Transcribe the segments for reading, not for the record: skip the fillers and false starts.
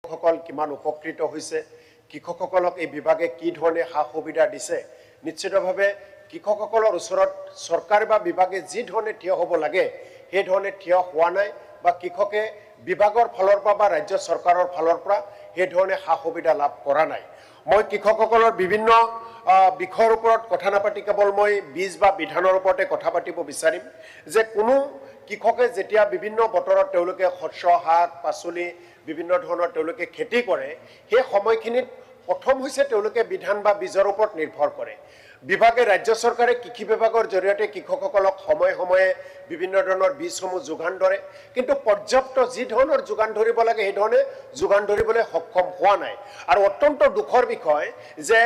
কৃষকসকল কিমান উপকৃত হৈছে, কৃষকসকলক এই বিভাগে কি ধৰণে সা সুবিধা দিছে, নিশ্চিতভাৱে কৃষকসকলৰ ওচৰত চৰকাৰ বা বিভাগে যি ধৰণে থিয় হ'ব লাগে সেই ধৰণে থিয় হোৱা নাই বা কৃষকে বিভাগৰ ফালৰ পৰা বা ৰাজ্য চৰকাৰৰ ফালৰ পৰা সেই ধৰণে সা সুবিধা লাভ কৰা নাই। মই কৃষকসকলৰ বিভিন্ন বিষয়ৰ ওপৰত কথা নাপাতি কেৱল মই বীজ বা বিধানৰ ওপৰতে কথা পাতিব বিচাৰিম যে কোনো কৃষকে যেতিয়া বিভিন্ন বতৰত তেওঁলোকে শস্য শাক পাচলি বিভিন্ন ধৰণৰ তেওঁলোকে খেতি কৰে সেই সময়খিনিত প্ৰথম হৈছে তেওঁলোকে বিধান বা বীজৰ ওপৰত নিৰ্ভৰ কৰে। বিভাগে ৰাজ্য চৰকাৰে কৃষি বিভাগৰ জৰিয়তে কৃষকসকলক সময়ে সময়ে বিভিন্ন ধৰণৰ বীজসমূহ যোগান ধৰে, কিন্তু পৰ্যাপ্ত যি ধৰণৰ যোগান ধৰিব লাগে সেই ধৰণে যোগান ধৰিবলৈ সক্ষম হোৱা নাই। আৰু অত্যন্ত দুখৰ বিষয় যে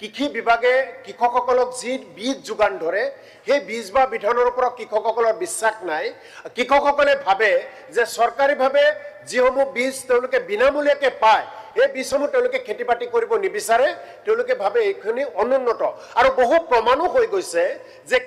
কৃষি বিভাগে কৃষকসকলক যি বীজ যোগান ধৰে সেই বীজ বা বিধানৰ ওপৰত কৃষকসকলৰ বিশ্বাস নাই। কৃষকসকলে ভাবে যে চৰকাৰীভাৱে যিসমূহ বীজ তেওঁলোকে বিনামূলীয়াকৈ পায় এই বীজসমূহ তেওঁলোকে খেতি বাতি কৰিব নিবিচাৰে, তেওঁলোকে ভাবে এইখিনি অনুন্নত। আৰু বহু প্ৰমাণো হৈ গৈছে যে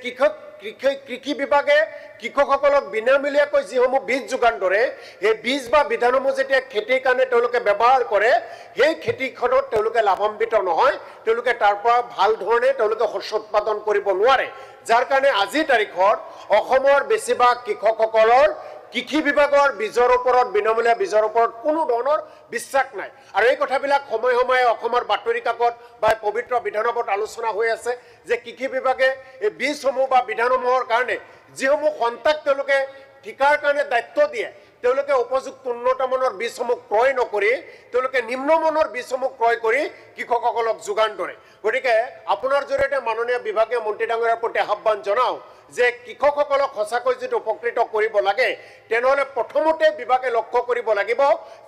কৃষি বিভাগে কৃষকসকলক বিনামূলীয়াকৈ যিসমূহ বীজ যোগান ধৰে সেই বীজ বা বিধানসমূহ যেতিয়া খেতিৰ কাৰণে তেওঁলোকে ব্যৱহাৰ কৰে সেই খেতিখনত তেওঁলোকে লাভান্বিত নহয়, তেওঁলোকে তাৰ পৰা ভাল ধৰণে তেওঁলোকে শস্য উৎপাদন কৰিব নোৱাৰে, যাৰ কাৰণে আজিৰ তাৰিখত অসমৰ বেছিভাগ কৃষকসকলৰ কৃষি বিভাগৰ বীজৰ ওপৰত বিনামূলীয়া বীজৰ ওপৰত কোনো ধৰণৰ বিশ্বাস নাই। আৰু এই কথাবিলাক সময়ে সময়ে অসমৰ বাতৰি কাকত বা পবিত্ৰ বিধানসভাত আলোচনা হৈ আছে যে কৃষি বিভাগে এই বীজসমূহ বা বিধানসমূহৰ কাৰণে যিসমূহ সন্তাক তেওঁলোকে ঠিকাৰ কাৰণে দায়িত্ব দিয়ে তেওঁলোকে উপযুক্ত উন্নতমানৰ বীজসমূহ ক্ৰয় নকৰি তেওঁলোকে নিম্নমানৰ বীজসমূহ ক্ৰয় কৰি কৃষকসকলক যোগান ধৰে। গতিকে আপোনাৰ জৰিয়তে মাননীয় বিভাগীয় মন্ত্ৰী ডাঙৰীয়াৰ প্ৰতি আহ্বান জনাওঁ যে কৃষকসকলক সঁচাকৈ যদি উপকৃত কৰিব লাগে তেনেহ'লে প্ৰথমতে বিভাগে লক্ষ্য কৰিব লাগিব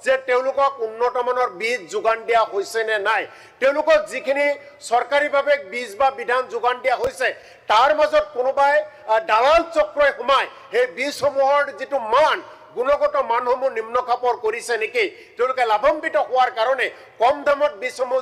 যে তেওঁলোকক উন্নতমানৰ বীজ যোগান দিয়া হৈছে নে নাই। তেওঁলোকক যিখিনি চৰকাৰীভাৱে বীজ বা বিধান যোগান দিয়া হৈছে তাৰ মাজত কোনোবাই দালাল চক্ৰই সোমাই সেই বীজসমূহৰ যিটো মান গুণগত মানসমূহ নিম্ন খাপৰ কৰিছে নেকি, তেওঁলোকে লাভান্বিত হোৱাৰ কাৰণে কম দামত বীজসমূহ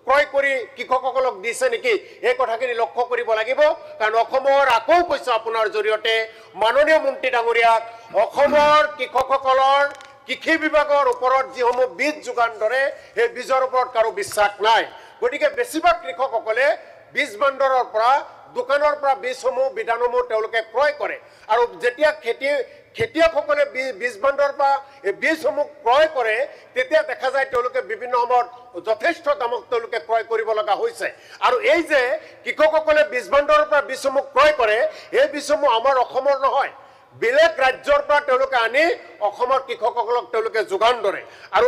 ক্ৰয় কৰি কৃষকসকলক দিছে নেকি, এই কথাখিনি লক্ষ্য কৰিব লাগিব। কাৰণ অসমৰ আকৌ কৈছোঁ আপোনাৰ জৰিয়তে মাননীয় মন্ত্ৰী ডাঙৰীয়াক অসমৰ কৃষকসকলৰ কৃষি বিভাগৰ ওপৰত যিসমূহ বীজ যোগান ধৰে সেই বীজৰ ওপৰত কাৰো বিশ্বাস নাই। গতিকে বেছিভাগ কৃষকসকলে বীজ ভাণ্ডাৰৰ পৰা দোকানৰ পৰা বীজসমূহ বিধানসমূহ তেওঁলোকে ক্ৰয় কৰে। আৰু যেতিয়া খেতিয়কসকলে বীজ ভাণ্ডাৰৰ পৰা এই বীজসমূহ ক্ৰয় কৰে তেতিয়া দেখা যায় তেওঁলোকে বিভিন্ন সময়ত যথেষ্ট দামত তেওঁলোকে ক্ৰয় কৰিব লগা হৈছে। আৰু এই যে কৃষকসকলে বীজ ভাণ্ডাৰৰ পৰা বীজসমূহ ক্ৰয় কৰে এই বীজসমূহ আমাৰ অসমৰ নহয়, বেলেগ ৰাজ্যৰ পৰা তেওঁলোকে আনি অসমৰ কৃষকসকলক তেওঁলোকে যোগান ধৰে। আৰু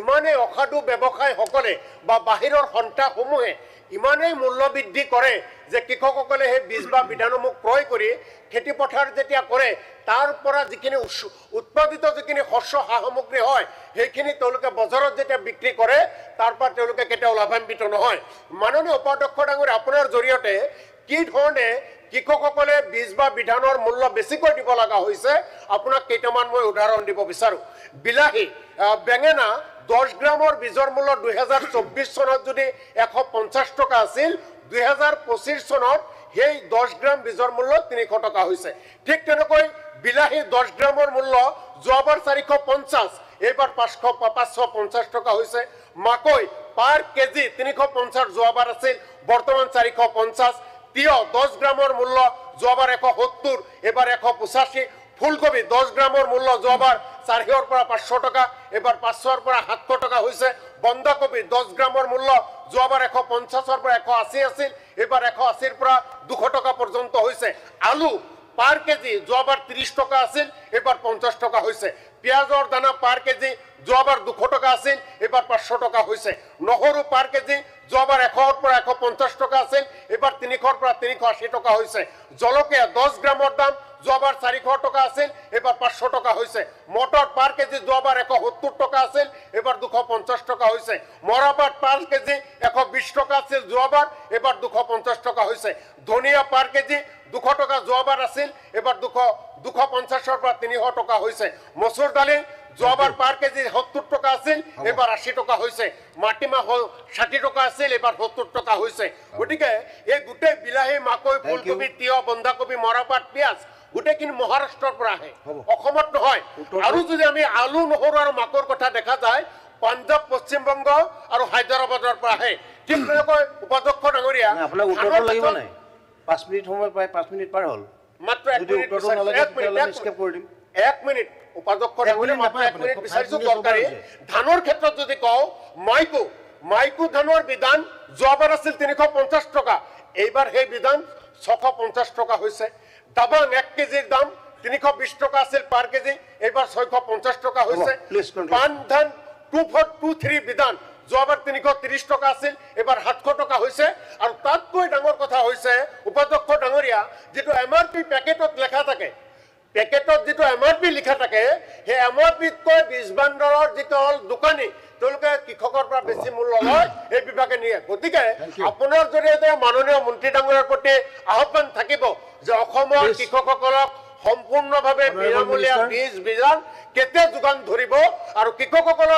ইমানেই অসাধু ব্যৱসায়ীসকলে বা বাহিৰৰ সন্থাসমূহে ইমানেই মূল্য বৃদ্ধি কৰে যে কৃষকসকলে সেই বীজ বা বিধানসমূহ ক্ৰয় কৰি খেতি পথাৰ যেতিয়া কৰে তাৰ পৰা যিখিনি উৎপাদিত যিখিনি শস্য সা সামগ্ৰী হয় সেইখিনি তেওঁলোকে বজাৰত যেতিয়া বিক্ৰী কৰে তাৰ পৰা তেওঁলোকে কেতিয়াও লাভান্বিত নহয়। মাননীয় উপাধ্যক্ষ ডাঙৰীয়া আপোনাৰ জৰিয়তে কি ধৰণে কৃষকসকলে বীজ বা বিধানৰ মূল্য বেছিকৈ দিব লগা হৈছে আপোনাক কেইটামান মই উদাহৰণ দিব বিচাৰোঁ। বিলাহী বেঙেনা 10 গ্ৰামৰ বীজৰ মূল্য 2024 চনত যদি 150 টকা আছিল 2025 চনত সেই 10 গ্ৰাম বীজৰ মূল্য 300 টকা হৈছে। ঠিক তেনেকৈ বিলাহী 10 গ্ৰামৰ মূল্য যোৱাবাৰ 450 এইবাৰ 550 টকা হৈছে। মাকৈ পাৰ কেজি 350 যোৱাবাৰ আছিল বৰ্তমান 450। তিয়হ 10 গ্ৰামৰ মূল্য যোৱাবাৰ 170 এইবাৰ 185। ফুলকবি 10 গ্ৰামৰ মূল্য যোৱাবাৰ 400 পৰা 500 টকা এবাৰ 500 পৰা 700 টকা হৈছে। বন্ধাকবি 10 গ্ৰামৰ মূল্য যোৱাবাৰ 150 পৰা 180 আছিল এবাৰ 180 পৰা 200 টকা পৰ্যন্ত হৈছে। আলু পাৰ কেজি যোৱাবাৰ 30 টকা আছিল এবাৰ 50 টকা হৈছে। পিঁয়াজৰ দানা পাৰ কেজি যোৱাবাৰ 200 টকা আছিল এবাৰ 500 টকা হৈছে। নহৰু পাৰ কেজি যোৱাবাৰ 100 পৰা 150 টকা আছিল এবাৰ 300 পৰা 380 টকা হৈছে। জলকীয়া 10 গ্ৰামৰ দাম যোৱাবাৰ 400 টকা আছিল এবাৰ 500 টকা হৈছে। মটৰ পাৰ কেজি যোৱাবাৰ 170 টকা আছিল এবাৰ 250 টকা হৈছে। মৰাপাট পাৰ কেজি 120 টকা আছিল যোৱাবাৰ এবাৰ 250 টকা হৈছে। ধনিয়া পাৰ কেজি 200 টকা যোৱাবাৰ আছিল এবাৰ 250 পৰা 300 টকা হৈছে। মচুৰ দালি যোৱাবাৰ পাৰ কেজি 70 টকা আছিল এবাৰ 80 টকা হৈছে। মাটিমাহ 60 টকা আছিল এবাৰ 70 টকা হৈছে। গতিকে এই গোটেই বিলাহী মাকৈ ফুলকবি তিয়হ বন্ধাকবি মৰাপাট পিঁয়াজ গোটেইখিনি মহাৰাষ্ট্ৰৰ পৰা আহে, অসমত নহয়। আৰু যদি আমি আলু নহৰু আৰু মাকৰ কথা দেখা যায় পাঞ্জাব পশ্চিমবংগ আৰু হায়দৰাবাদৰ পৰা আহে ঠিক তেনেকৈ উপাধ্যক্ষ ডাঙৰীয়া আপোনাক উত্তৰটো লাগিব নাই 5 মিনিট সময় পায় 5 মিনিট পাৰ হ'ল মাত্ৰ 1 মিনিট উত্তৰটো নালাগে তেতিয়াহ'লে আমি স্কিপ কৰি দিম 1 মিনিট উপাধ্যক্ষ ডাঙৰীয়া মাত্ৰ 1 মিনিট বিচাৰিছো দৰকাৰী ধানৰ ক্ষেত্ৰত যদি কওঁ মাইকো ধানৰ বিধান যোৱাবাৰ আছিল 350 টকা এইবাৰ সেই বিধান 650 টকা হৈছে দাবাং 1 কেজিৰ দাম 320 টকা আছিল পাৰ কেজি এইবাৰ 650 টকা হৈছে পান ধান 2423 বিধান যোৱাবাৰ 330 টকা আছিল এবাৰ 700 টকা হৈছে আৰু তাতকৈ ডাঙৰ কথা হৈছে উপাধ্যক্ষ ডাঙৰীয়া যেটো এমআৰপি প্যাকেটত লেখা থাকে পেকেটত যেটো এমআৰপি লিখা থাকে হে এমআৰপি কৈ বীজ ভাণ্ডাৰৰ যেটো দোকানী তেওঁলোকে কৃষকৰ পৰা বেছি মূল্য লয় এই বিভাগে নিয়ে গতিকে আপোনাৰ জৰিয়তে মাননীয় মন্ত্ৰী ডাঙৰীয়াৰ প্ৰতি আহ্বান থাকিব যে অসমৰ কৃষকসকলক সম্পূৰ্ণভাৱে বিনামূলীয়া বীজ বিধান কেতিয়া যোগান ধৰিব আৰু কৃষকসকলৰ